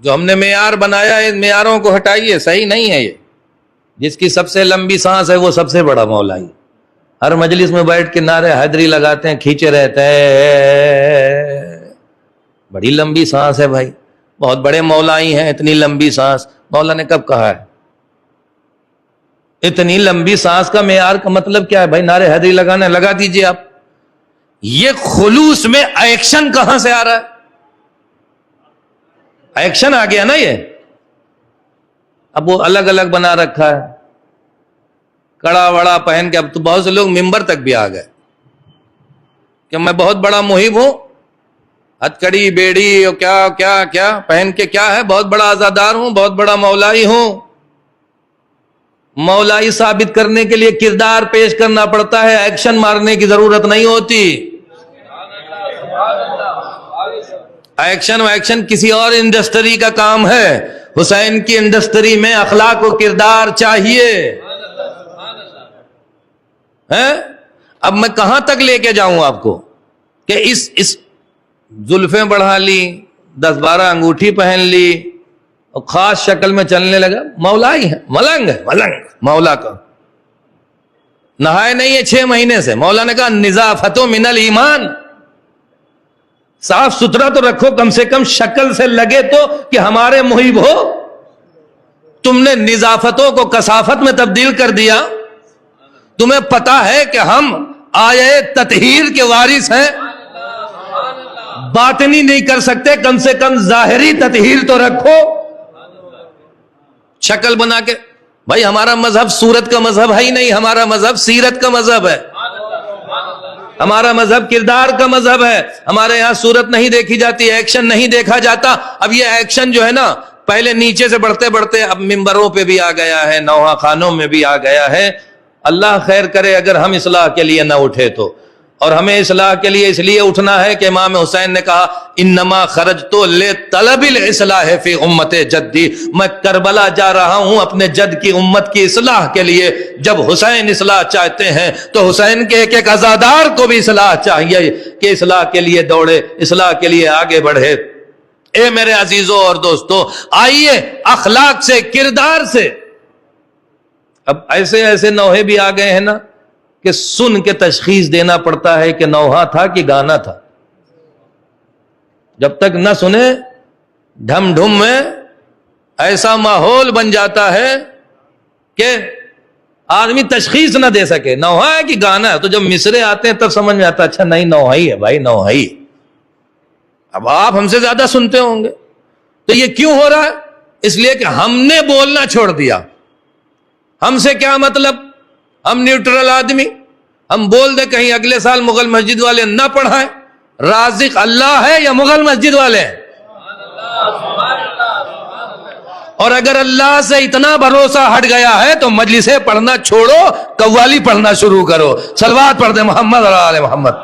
جو ہم نے معیار بنایا ہے، ان معیاروں کو ہٹائیے، صحیح نہیں ہے یہ۔ جس کی سب سے لمبی سانس ہے وہ سب سے بڑا مولا ہی۔ ہر مجلس میں بیٹھ کے نعرے حیدری لگاتے ہیں، کھینچے رہتے ہیں، بڑی لمبی سانس ہے بھائی، بہت بڑے مولا ہی ہیں، اتنی لمبی سانس مولا نے کب کہا ہے؟ اتنی لمبی سانس کا معیار کا مطلب کیا ہے بھائی؟ نعرے حیدری لگانا لگا دیجئے آپ۔ یہ خلوص میں ایکشن کہاں سے آ رہا ہے؟ ایکشن آ گیا نا یہ۔ اب وہ الگ الگ بنا رکھا ہے، کڑا وڑا پہن کے۔ اب تو بہت سے لوگ ممبر تک بھی آ گئے کہ میں بہت بڑا محب ہوں، ہتھکڑی بیڑی اور کیا کیا کیا پہن کے، کیا ہے، بہت بڑا عزادار ہوں، بہت بڑا مولائی ہوں۔ مولائی ثابت کرنے کے لیے کردار پیش کرنا پڑتا ہے، ایکشن مارنے کی ضرورت نہیں ہوتی۔ ایکشن کسی اور انڈسٹری کا کام ہے، حسین کی انڈسٹری میں اخلاق و کردار چاہیے۔ اب میں کہاں تک لے کے جاؤں آپ کو کہ اس زلفیں بڑھا لی، 10-12 انگوٹھی پہن لی اور خاص شکل میں چلنے لگا، مولا ہی ہے، ملنگ ہے، ملنگ مولا کا۔ نہائے نہیں ہے 6 مہینے سے۔ مولا نے کہا نظافت من الایمان، صاف ستھرا تو رکھو، کم سے کم شکل سے لگے تو کہ ہمارے محب ہو۔ تم نے نظافتوں کو کثافت میں تبدیل کر دیا۔ تمہیں پتا ہے کہ ہم آیے تطہیر کے وارث ہیں، باطنی نہیں کر سکتے، کم سے کم ظاہری تطہیر تو رکھو۔ شکل بنا کے بھائی، ہمارا مذہب صورت کا مذہب ہے ہی نہیں، ہمارا مذہب سیرت کا مذہب ہے، ہمارا مذہب کردار کا مذہب ہے۔ ہمارے یہاں صورت نہیں دیکھی جاتی، ایکشن نہیں دیکھا جاتا۔ اب یہ ایکشن جو ہے نا، پہلے نیچے سے بڑھتے بڑھتے اب ممبروں پہ بھی آ گیا ہے، نوحہ خانوں میں بھی آ گیا ہے۔ اللہ خیر کرے اگر ہم اصلاح کے لیے نہ اٹھے تو۔ اور ہمیں اصلاح کے لیے اس لیے اٹھنا ہے کہ امام حسین نے کہا انما خرجت لطلب الاصلاح فی امت جدی، میں کربلا جا رہا ہوں اپنے جد کی امت کی اصلاح کے لیے۔ جب حسین اصلاح چاہتے ہیں تو حسین کے ایک ایک عزادار کو بھی اصلاح چاہیے کہ اصلاح کے لیے دوڑے، اصلاح کے لیے آگے بڑھے۔ اے میرے عزیزوں اور دوستوں، آئیے اخلاق سے، کردار سے۔ اب ایسے ایسے نوحے بھی آ گئے ہیں نا کہ سن کے تشخیص دینا پڑتا ہے کہ نوحہ تھا کہ گانا تھا۔ جب تک نہ سنے، ڈھم ڈھم میں ایسا ماحول بن جاتا ہے کہ آدمی تشخیص نہ دے سکے نوحہ ہے کہ گانا ہے۔ تو جب مصرے آتے ہیں تب سمجھ میں آتا اچھا نہیں، نوحہ ہی ہے بھائی، نوحہ ہی۔ اب آپ ہم سے زیادہ سنتے ہوں گے۔ تو یہ کیوں ہو رہا ہے؟ اس لیے کہ ہم نے بولنا چھوڑ دیا۔ ہم سے کیا مطلب، ہم نیوٹرل آدمی، ہم بول دیں کہیں اگلے سال مغل مسجد والے نہ پڑھائیں۔ رازق اللہ ہے یا مغل مسجد والے ہیں؟ اور اگر اللہ سے اتنا بھروسہ ہٹ گیا ہے تو مجلسیں پڑھنا چھوڑو، قوالی پڑھنا شروع کرو۔ صلوات پڑھ دیں محمد اور آل محمد۔